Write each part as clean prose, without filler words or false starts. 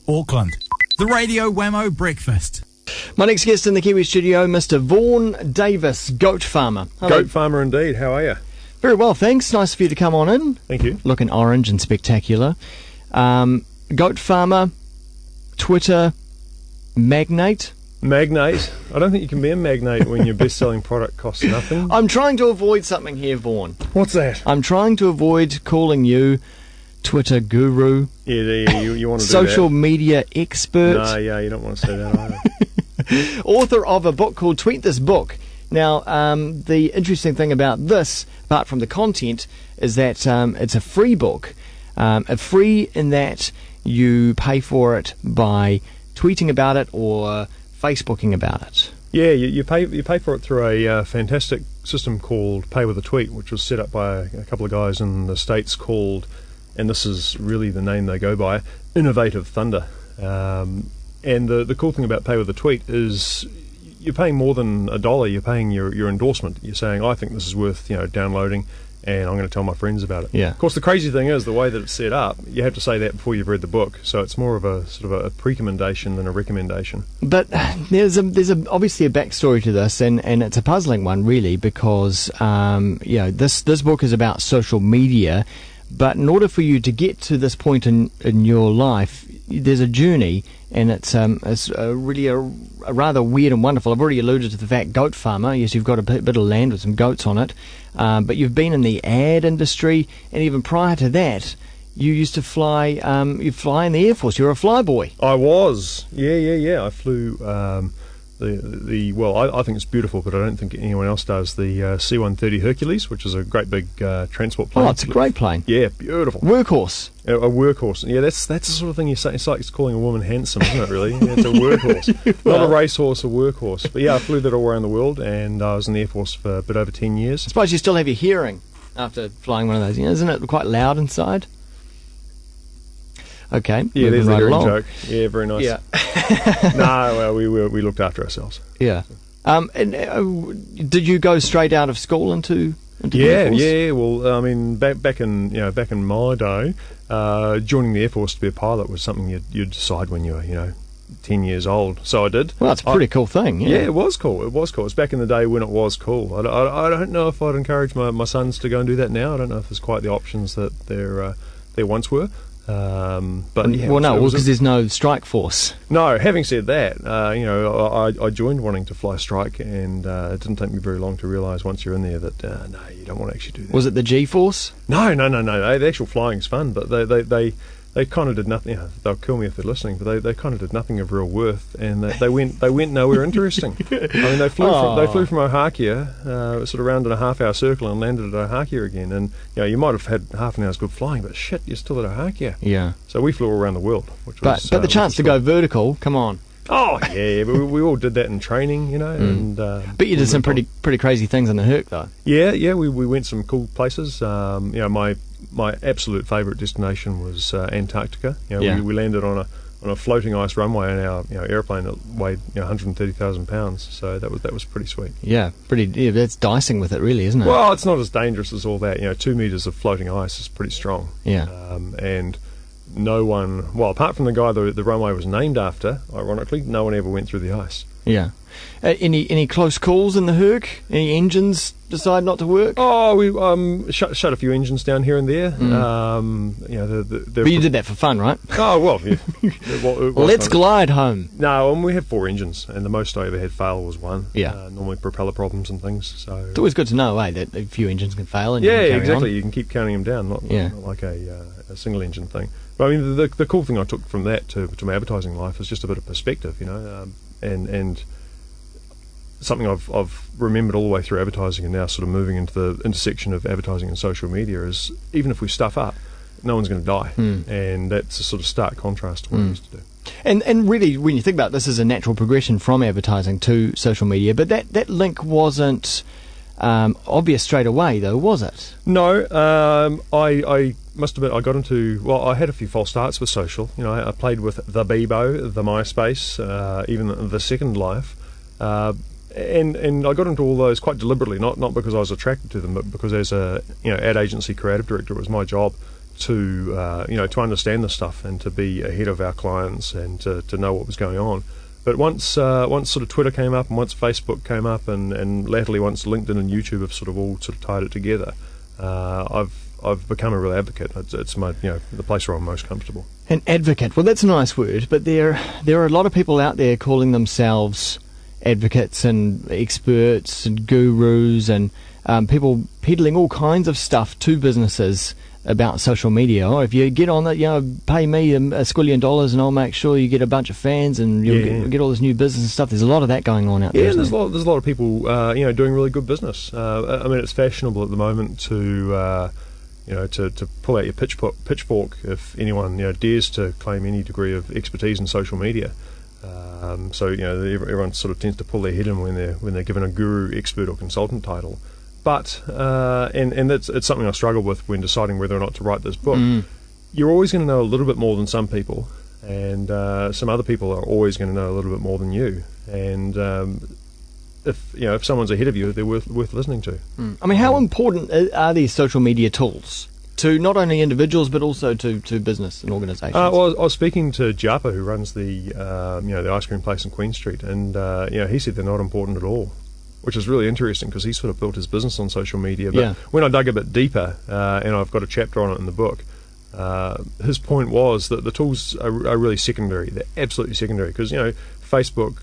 Auckland. The Radio Wammo Breakfast. My next guest in the Kiwi studio, Mr. Vaughn Davis, goat farmer. Hello. Goat farmer indeed. How are you? Very well, thanks. Nice for you to come on in. Thank you. Looking orange and spectacular. Goat farmer, Twitter magnate. Magnate. I don't think you can be a magnate when your best-selling product costs nothing. I'm trying to avoid something here, Vaughn. What's that? I'm trying to avoid calling you Twitter guru. Yeah, you want to do social that. media expert. No, yeah, you don't want to say that either. Author of a book called Tweet This Book. Now, the interesting thing about this, apart from the content, is that it's a free book. Free in that you pay for it by tweeting about it or Facebooking about it. Yeah, you pay for it through a fantastic system called Pay With A Tweet, which was set up by a couple of guys in the States called, and this is really the name they go by, Innovative Thunder. And the cool thing about Pay With A Tweet is you're paying more than $1. You're paying your endorsement. You're saying, I think this is worth downloading, and I'm going to tell my friends about it. Yeah. Of course, the crazy thing is the way that it's set up. You have to say that before you've read the book, so it's more of a sort of a recommendation than a recommendation. But there's obviously a backstory to this, and it's a puzzling one really, because this book is about social media. But in order for you to get to this point in your life, there's a journey, and it's really a rather weird and wonderful. I've already alluded to the fact, goat farmer. Yes, you've got a bit of land with some goats on it, but you've been in the ad industry, and even prior to that, you used to fly. You fly in the Air Force. You're a flyboy. I was. Yeah. I flew. I think it's beautiful, but I don't think anyone else does. The C-130 Hercules, which is a great big transport plane. Oh, it's a great plane. Yeah, beautiful. Workhorse. A workhorse. Yeah, that's the sort of thing you say. It's like calling a woman handsome, isn't it? Really, yeah, it's a workhorse, not a racehorse, a workhorse. But yeah, I flew that all around the world, and I was in the Air Force for a bit over 10 years. I suppose you still have your hearing after flying one of those. Isn't it quite loud inside? Okay. Yeah, there's the right hearing along. joke. Yeah, very nice. Yeah. No, well, we looked after ourselves. Yeah. Did you go straight out of school into the Air Force? Yeah. Well, I mean, back in my day, joining the Air Force to be a pilot was something you'd decide when you were 10 years old. So I did. Well, that's a pretty cool thing. Yeah, it was cool. It was back in the day when it was cool. I don't know if I'd encourage my sons to go and do that now. I don't know if there's quite the options that there once were. But yeah, because there's no strike force. No, having said that, I joined wanting to fly strike, and it didn't take me very long to realise once you're in there that no, you don't want to actually do that. Was it the G-force? No. The actual flying's fun, but they kind of did nothing. They'll kill me if they're listening, but they kind of did nothing of real worth, and they went nowhere interesting. I mean, they flew from Ohakea, sort of round in a half-hour circle, and landed at Ohakea again. And you might have had half an hour's good flying, but shit, you're still at Ohakea. Yeah. So we flew all around the world, but the chance to go vertical, come on. Oh yeah, but we all did that in training, and. But you did some pretty crazy things in the Herc, though. Yeah, we went some cool places. My absolute favourite destination was Antarctica. We landed on a floating ice runway in our airplane that weighed 130,000 pounds. So that was pretty sweet. Yeah, that's dicing with it, really, isn't it? Well, it's not as dangerous as all that. 2 metres of floating ice is pretty strong. Yeah. And no one, apart from the guy the runway was named after, ironically, no one ever went through the ice. Yeah. Any close calls in the Herc? Any engines decide not to work? Oh, we shut a few engines down here and there. But you did that for fun, right? Oh well, yeah. Let's glide home. No, we had 4 engines, and the most I ever had fail was 1. Yeah, normally propeller problems and things. So it's always good to know, that a few engines can fail. And exactly. On. You can keep counting them down, not like a single engine thing. But I mean, the cool thing I took from that to my advertising life is just a bit of perspective, and something I've remembered all the way through advertising, and now sort of moving into the intersection of advertising and social media, is even if we stuff up, no one's going to die. And that's a sort of stark contrast to what we used to do. And really, when you think about this, is a natural progression from advertising to social media, but that link wasn't obvious straight away, though, was it? No, I must admit I got into, I had a few false starts with social. I played with the Bebo, the MySpace, even the Second Life. And I got into all those quite deliberately, not because I was attracted to them, but because as a ad agency creative director, it was my job to understand this stuff and to be ahead of our clients and to know what was going on. But once sort of Twitter came up and once Facebook came up and latterly once LinkedIn and YouTube have sort of all sort of tied it together, I've become a real advocate. It's my the place where I'm most comfortable. An advocate. Well, that's a nice word, but there are a lot of people out there calling themselves advocates and experts and gurus and people peddling all kinds of stuff to businesses about social media. Oh, if you get on that, pay me $1 squillion and I'll make sure you get a bunch of fans and you'll get all this new business and stuff. There's a lot of that going on out there. Yeah, there's a lot of people doing really good business. I mean, it's fashionable at the moment to pull out your pitchfork if anyone dares to claim any degree of expertise in social media. So everyone sort of tends to pull their head in when they're given a guru, expert, or consultant title. But and it's something I struggle with when deciding whether or not to write this book. You're always going to know a little bit more than some people, and some other people are always going to know a little bit more than you. And if someone's ahead of you, they're worth listening to. I mean, how important are these social media tools to not only individuals but also to business and organisations? Well, I was speaking to Japa, who runs the ice cream place in Queen Street, and he said they're not important at all, which is really interesting because he sort of built his business on social media. But when I dug a bit deeper, and I've got a chapter on it in the book, his point was that the tools are really secondary. They're absolutely secondary because Facebook,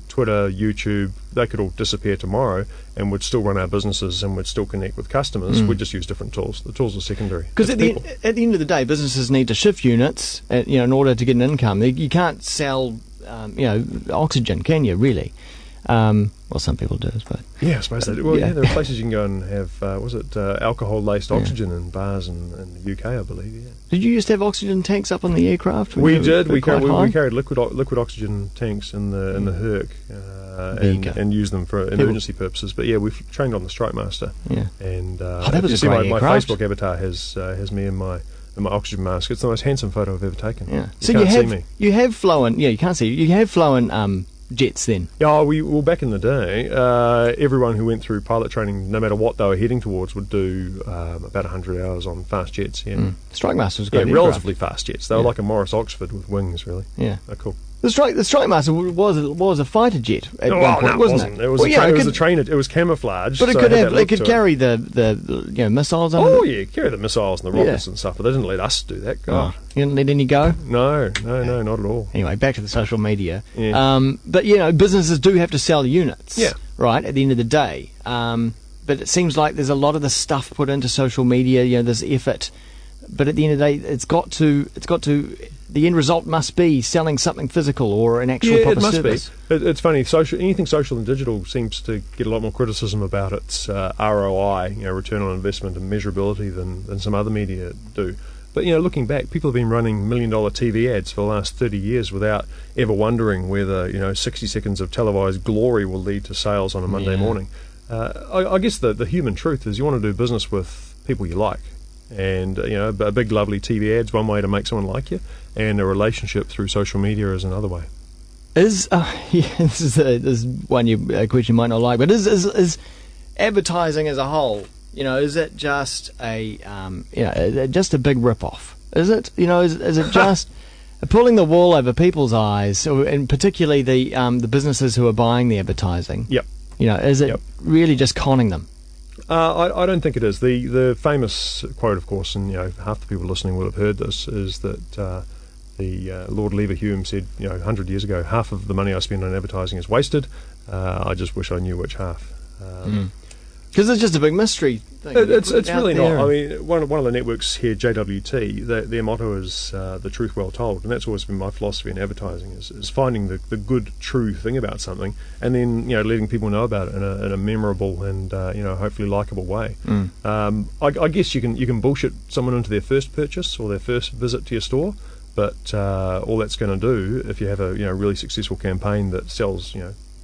Twitter, YouTube, they could all disappear tomorrow and would still run our businesses and would still connect with customers. We'd just use different tools. The tools are secondary. Because at the end of the day, businesses need to shift units in order to get an income. You can't sell oxygen, can you, really? Well, some people do, I suppose. Yeah, I suppose they do. Well, there are places you can go and have, alcohol-laced oxygen in bars in the UK, I believe, yeah. Did you used to have oxygen tanks up on the aircraft? We did. We carried liquid oxygen tanks in the Herc and used them for emergency purposes. But yeah, we've trained on the Strike Master. Yeah. And that was a great my aircraft. Facebook avatar has me in my oxygen mask. It's the most handsome photo I've ever taken. Yeah. You can't see me. You have flown. Yeah, you can't see. You have flown jets then. Yeah, back in the day, everyone who went through pilot training, no matter what they were heading towards, would do about 100 hours on fast jets. Yeah, Strike Master was great. Yeah, relatively fast jets. They were like a Morris Oxford with wings, really. Yeah, they're cool. The Strike Master was a fighter jet at one point, wasn't it? It was a trainer. It was camouflage, but it could carry the missiles. Oh yeah, carry the missiles and the rockets and stuff. But they didn't let us do that. God, you didn't let any go. No, not at all. Anyway, back to the social media. Yeah. But businesses do have to sell units. Yeah. Right at the end of the day. But it seems like there's a lot of the stuff put into social media. There's effort, but at the end of the day, it's got to. The end result must be selling something physical or an actual proper service. Be. It's funny. Anything social and digital seems to get a lot more criticism about its ROI, return on investment and measurability than some other media do. But looking back, people have been running $1 million TV ads for the last 30 years without ever wondering whether 60 seconds of televised glory will lead to sales on a Monday morning. I guess the human truth is you want to do business with people you like. And a big lovely TV ad's one way to make someone like you, and a relationship through social media is another way. This is one a question you might not like, but is advertising as a whole, is it just a big rip-off? Is it is it just pulling the wool over people's eyes, and particularly the businesses who are buying the advertising? Yep. Is it really just conning them? I don't think it is. The famous quote, of course, and half the people listening will have heard this, is that the Lord Leverhulme said 100 years ago, half of the money I spend on advertising is wasted. I just wish I knew which half. Because it's just a big mystery thing. It's really not. I mean, one of the networks here, JWT, their motto is the truth well told, and that's always been my philosophy in advertising, is finding the good, true thing about something, and then letting people know about it in a memorable and hopefully likable way. I guess you can bullshit someone into their first purchase or their first visit to your store, but all that's going to do, if you have a really successful campaign that sells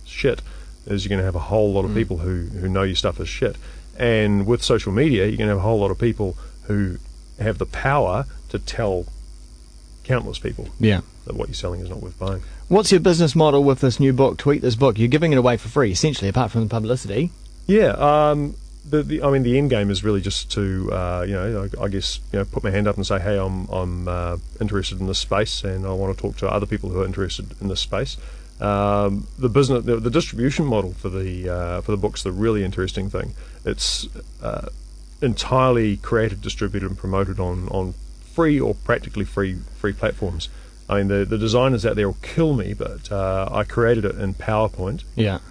shit, is you're going to have a whole lot of people who know your stuff is shit. And with social media, you're going to have a whole lot of people who have the power to tell countless people that what you're selling is not worth buying. What's your business model with this new book, Tweet This Book? You're giving it away for free, essentially, apart from the publicity. Yeah. the end game is really just to, I guess, put my hand up and say, hey, I'm interested in this space, and I want to talk to other people who are interested in this space. The distribution model for the book's the really interesting thing. It's entirely created, distributed, and promoted on free or practically free platforms. I mean, the designers out there will kill me, but I created it in PowerPoint,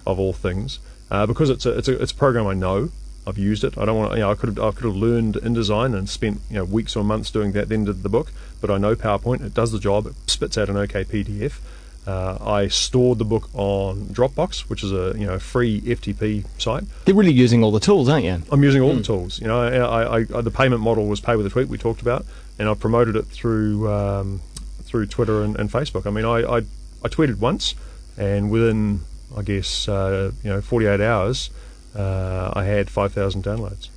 of all things, because it's a program I know. I've used it. I don't want to. I could have learned InDesign and spent weeks or months doing that, then did the book. But I know PowerPoint. It does the job. It spits out an OK PDF. I stored the book on Dropbox, which is a free FTP site. They're really using all the tools, aren't you? I'm using all the tools. I the payment model was pay with a tweet we talked about, and I promoted it through Twitter and Facebook. I mean, I tweeted once, and within 48 hours, I had 5,000 downloads.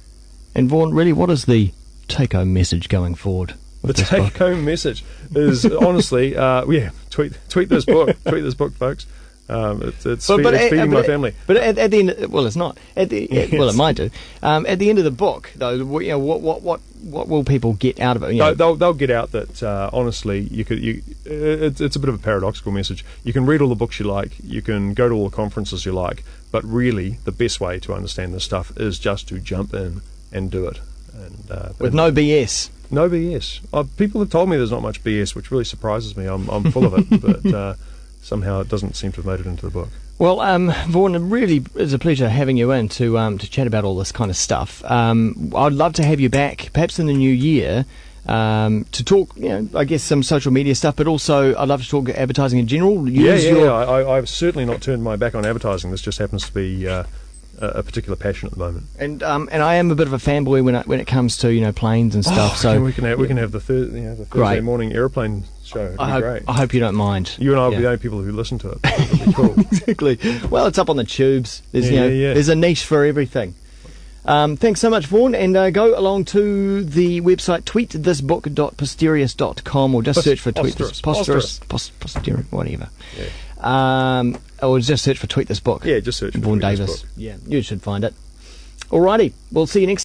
And Vaughn, really, what is the take-home message going forward? The take-home message is honestly, tweet this book, folks. It's feeding my family. But at the end, well, it's not. Yes. Well, it might do. At the end of the book, though, what will people get out of it? They'll get out that honestly, it's a bit of a paradoxical message. You can read all the books you like, you can go to all the conferences you like, but really, the best way to understand this stuff is just to jump in and do it, with no BS. No BS. People have told me there's not much BS, which really surprises me. I'm full of it, but somehow it doesn't seem to have made it into the book. Well, Vaughn, it really is a pleasure having you in to chat about all this kind of stuff. I'd love to have you back, perhaps in the new year, to talk, I guess some social media stuff, but also I'd love to talk advertising in general. I've certainly not turned my back on advertising. This just happens to be a particular passion at the moment. And I am a bit of a fanboy when it comes to planes and stuff. So we can have the Thursday morning airplane show. It'd be great. I hope you don't mind. You and I will be the only people who listen to it. It'll be cool. Exactly. Well, it's up on the tubes. There's there's a niche for everything. Thanks so much, Vaughn, and go along to the website tweetthisbook.posterius.com or just search for Posterius, whatever. Yeah. Or just search for Tweet This Book. Yeah, just search for Vaughn Tweet This Davis. Book. Yeah, you should find it. Alrighty, we'll see you next